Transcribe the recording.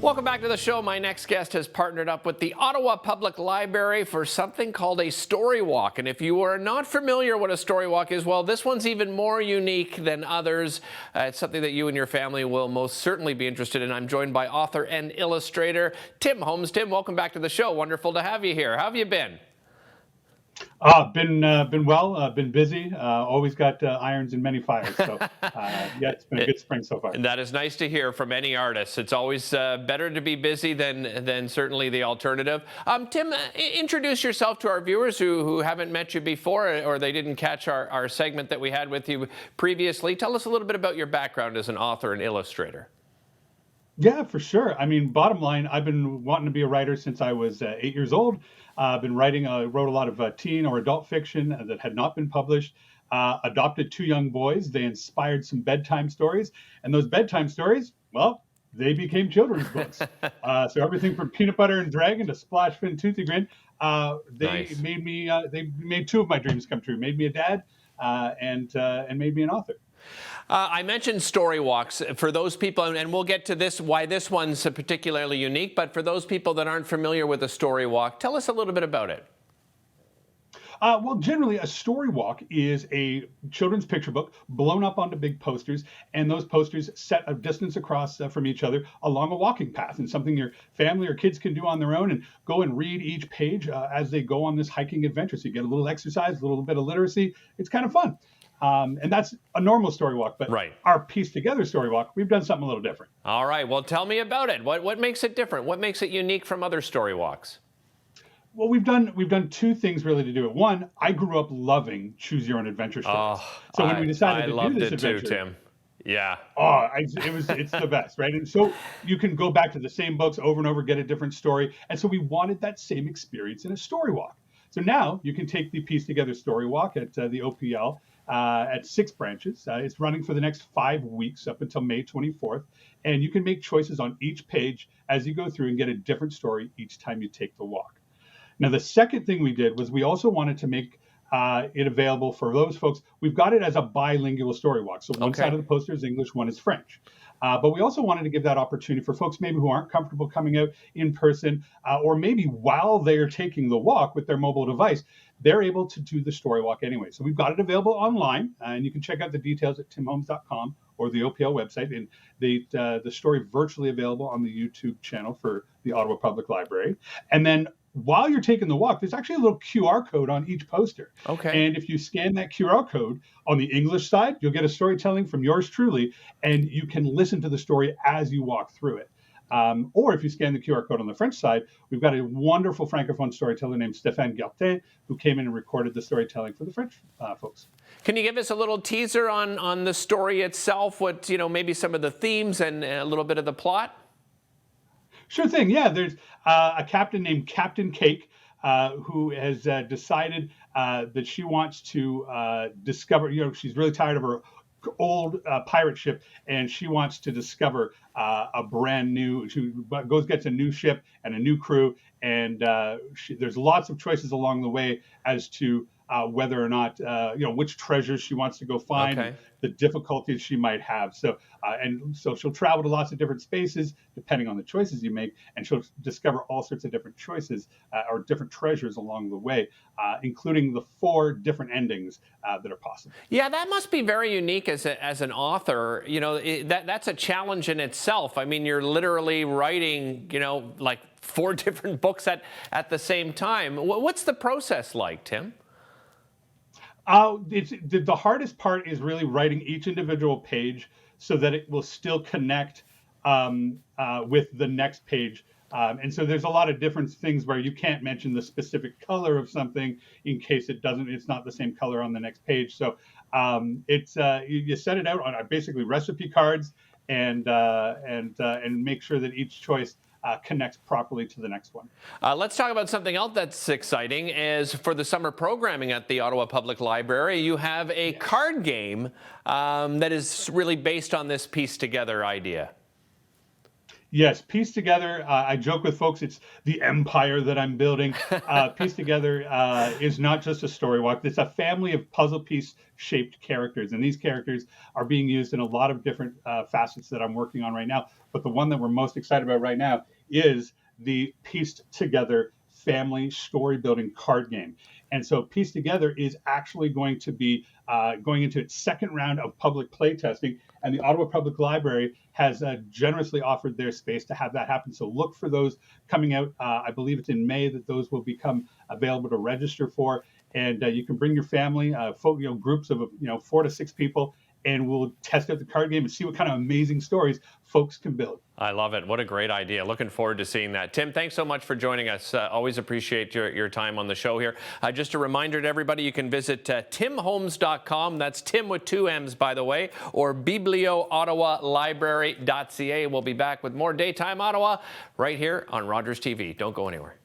Welcome back to the show. My next guest has partnered up with the Ottawa Public Library for something called a story walk. And if you are not familiar what a story walk is, well, this one's even more unique than others. It's something that you and your family will most certainly be interested in. I'm joined by author and illustrator Timm Holmes. Tim, welcome back to the show. Wonderful to have you here. How have you been? Been well, been busy, always got irons in many fires. So, yeah, it's been a good spring so far. That is nice to hear from any artist. It's always better to be busy than certainly the alternative. Tim, introduce yourself to our viewers who haven't met you before or they didn't catch our segment that we had with you previously. Tell us a little bit about your background as an author and illustrator. Yeah, for sure. I mean, bottom line, I've been wanting to be a writer since I was 8 years old. I've been writing, wrote a lot of teen or adult fiction that had not been published. Adopted two young boys. They inspired some bedtime stories. And those bedtime stories, well, they became children's books. So everything from Peanut Butter and Dragon to Splash Fin Toothy Grin, Nice. they made two of my dreams come true. Made me a dad and made me an author. I mentioned story walks for those people, and we'll get to this, why this one's particularly unique, but for those people that aren't familiar with a story walk, tell us a little bit about it. Well, generally, a story walk is a children's picture book blown up onto big posters, and those posters set a distance across from each other along a walking path, and something your family or kids can do on their own and go and read each page as they go on this hiking adventure. So you get a little exercise, a little bit of literacy. It's kind of fun. And that's a normal story walk, but Right. Our Pieced Together story walk, we've done something a little different. All right, well, tell me about it. What makes it different? What makes it unique from other story walks? Well, we've done two things really to do it. One, I grew up loving choose your own adventure stories. Oh, So when we decided I to do loved this it too, adventure, Tim. Yeah. it's the best, right? And so you can go back to the same books over and over, get a different story. And so we wanted that same experience in a story walk. So now you can take the Pieced Together Story Walk at the OPL at 6 branches. It's running for the next 5 weeks up until May 24th. And you can make choices on each page as you go through and get a different story each time you take the walk. Now, the second thing we did was we also wanted to make it available for those folks. We've got it as a bilingual story walk. So one Okay. side of the poster is English, one is French. But we also wanted to give that opportunity for folks maybe who aren't comfortable coming out in person, or maybe while they're taking the walk with their mobile device, they're able to do the story walk anyway. So we've got it available online, and you can check out the details at timmholmes.com or the OPL website. And the story virtually available on the YouTube channel for the Ottawa Public Library. And then while you're taking the walk, there's actually a little QR code on each poster. Okay. And if you scan that QR code on the English side, you'll get a storytelling from yours truly, and you can listen to the story as you walk through it. Or if you scan the QR code on the French side, we've got a wonderful Francophone storyteller named Stéphane Gertin who came in and recorded the storytelling for the French folks. Can you give us a little teaser on the story itself? What, maybe some of the themes and a little bit of the plot? Sure thing. Yeah, there's a captain named Captain Cake who has decided that she wants to discover, she's really tired of her old pirate ship, and she wants to discover a brand new, she gets a new ship and a new crew, and there's lots of choices along the way as to whether or not, which treasures she wants to go find, Okay. the difficulties she might have. So she'll travel to lots of different spaces depending on the choices you make, and she'll discover all sorts of different choices or different treasures along the way, including the 4 different endings that are possible. Yeah, that must be very unique as an author. That's a challenge in itself. I mean, you're literally writing, like 4 different books at the same time. What's the process like, Tim? It's the hardest part is really writing each individual page so that it will still connect with the next page. And so there's a lot of different things where you can't mention the specific color of something in case it's not the same color on the next page. So you set it out on basically recipe cards and make sure that each choice connects properly to the next one. Let's talk about something else that's exciting. Is for the summer programming at the Ottawa Public Library, you have a card game that is really based on this Pieced Together idea. Yes, Pieced Together, I joke with folks, it's the empire that I'm building. Pieced Together is not just a story walk, it's a family of puzzle piece shaped characters. And these characters are being used in a lot of different facets that I'm working on right now. But the one that we're most excited about right now is the Pieced Together family story building card game. And so Pieced Together is actually going to be going into its second round of public play testing. And the Ottawa Public Library has generously offered their space to have that happen. So look for those coming out. I believe it's in May that those will become available to register for. And you can bring your family, groups of 4 to 6 people, and we'll test out the card game and see what kind of amazing stories folks can build. I love it. What a great idea. Looking forward to seeing that. Tim, thanks so much for joining us. Always appreciate your time on the show here. Just a reminder to everybody, you can visit timholmes.com. That's Tim with 2 M's, by the way, or biblioottawalibrary.ca. We'll be back with more Daytime Ottawa right here on Rogers TV. Don't go anywhere.